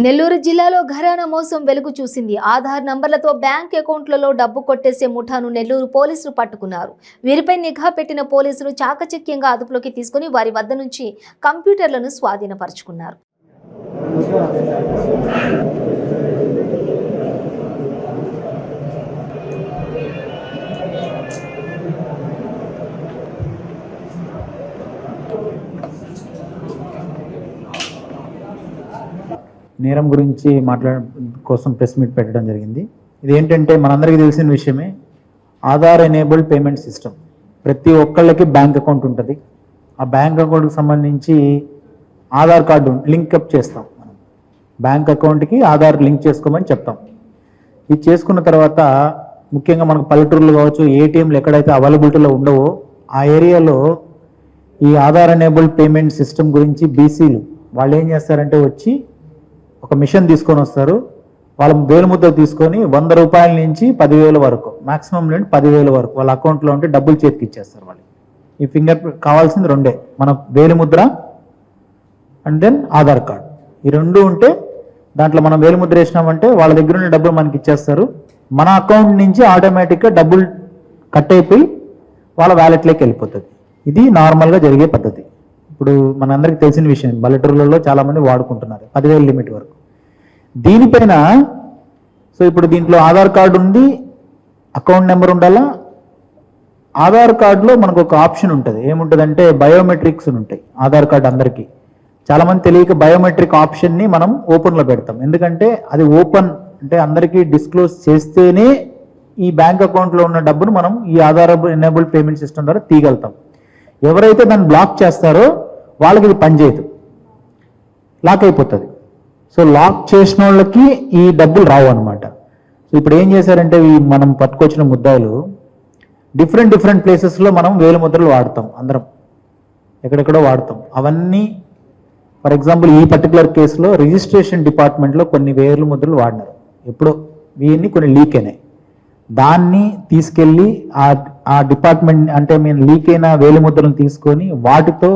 నెల్లూరు జిల్లాలో ఘరానా మోసం వెలుగు చూసింది. ఆధార్ నంబర్లతో బ్యాంక్ అకౌంట్లలో డబ్బు కొట్టేసే ముఠాను నెల్లూరు పోలీసులు పట్టుకున్నారు. వీరిపై నిఘా పెట్టిన పోలీసులు చాకచక్యంగా అదుపులోకి తీసుకుని వారి వద్ద నుంచి కంప్యూటర్లను స్వాధీనపరుచుకున్నారు. నేరం గురించి కోసం ప్రెస్ మీట్ పెట్టడం జరిగింది. ఇది ఏంటంటే మనందరికీ తెలిసిన విషయమే, ఆధార్ ఎనేబుల్డ్ పేమెంట్ సిస్టమ్. ప్రతి ఒక్కళ్ళకి బ్యాంక్ అకౌంట్ ఉంటుంది. ఆ బ్యాంక్ అకౌంట్కి సంబంధించి ఆధార్ కార్డు లింకప్ చేస్తాం. మనం బ్యాంక్ అకౌంట్కి ఆధార్ లింక్ చేసుకోమని చెప్తాం. ఇది చేసుకున్న తర్వాత ముఖ్యంగా మనకు పల్లెటూరులు కావచ్చు, ఏటీఎంలు ఎక్కడైతే అవైలబిలిటీలో ఉండవో ఆ ఏరియాలో ఈ ఆధార్ ఎనేబుల్డ్ పేమెంట్ సిస్టమ్ గురించి బీసీలు వాళ్ళు ఏం చేస్తారంటే వచ్చి ఒక మిషన్ తీసుకొని వస్తారు. వాళ్ళ వేలుముద్ర తీసుకొని 100 రూపాయల నుంచి 10,000 వరకు, మాక్సిమం నుండి 10,000 వరకు వాళ్ళ అకౌంట్లో ఉంటే డబ్బులు చేతికి ఇచ్చేస్తారు. వాళ్ళు ఈ ఫింగర్ కావాల్సింది రెండే, మన వేలుముద్ర అండ్ దెన్ ఆధార్ కార్డ్. ఈ రెండు ఉంటే దాంట్లో మనం వేలుముద్ర వేసినామంటే వాళ్ళ దగ్గర ఉన్న డబ్బులు మనకి ఇచ్చేస్తారు. మన అకౌంట్ నుంచి ఆటోమేటిక్గా డబ్బులు కట్ అయిపోయి వాళ్ళ వ్యాలెట్లోకి వెళ్ళిపోతుంది. ఇది నార్మల్గా జరిగే పద్ధతి. ఇప్పుడు మనందరికీ తెలిసిన విషయం, పల్లెటూరులలో చాలామంది వాడుకుంటున్నారు 10,000 లిమిట్ వరకు. దీనిపైన ఇప్పుడు దీంట్లో ఆధార్ కార్డు ఉంది, అకౌంట్ నెంబర్ ఉండాలా. ఆధార్ కార్డులో మనకు ఒక ఆప్షన్ ఉంటుంది. ఏముంటుందంటే బయోమెట్రిక్స్ ఉంటాయి ఆధార్ కార్డు అందరికీ. చాలామంది తెలియక బయోమెట్రిక్ ఆప్షన్ని మనం ఓపెన్లో పెడతాం. ఎందుకంటే అది ఓపెన్ అంటే అందరికీ డిస్క్లోజ్ చేస్తేనే ఈ బ్యాంక్ అకౌంట్లో ఉన్న డబ్బును మనం ఈ ఆధార్ ఎనేబుల్డ్ పేమెంట్ సిస్టమ్ ద్వారా తీయగలుగుతాం. ఎవరైతే దాన్ని బ్లాక్ చేస్తారో వాళ్ళకి ఇది పనిచేయదు, లాక్ అయిపోతుంది. సో లాక్ చేసిన వాళ్ళకి ఈ డబ్బులు రావు అనమాట. సో ఇప్పుడు ఏం చేశారంటే ఈ మనం పట్టుకొచ్చిన ముద్దాయిలు డిఫరెంట్ ప్లేసెస్లో మనం వేలుముద్రలు వాడతాం, అందరం ఎక్కడెక్కడో వాడతాం. అవన్నీ ఫర్ ఎగ్జాంపుల్ ఈ పర్టికులర్ కేసులో రిజిస్ట్రేషన్ డిపార్ట్మెంట్లో కొన్ని వేలుముద్రలు వాడినారు. ఎప్పుడో ఇవన్నీ కొన్ని లీక్ అయినాయి. దాన్ని తీసుకెళ్ళి ఆ డిపార్ట్మెంట్ అంటే మేము లీక్ అయిన వేలుముద్రలను తీసుకొని వాటితో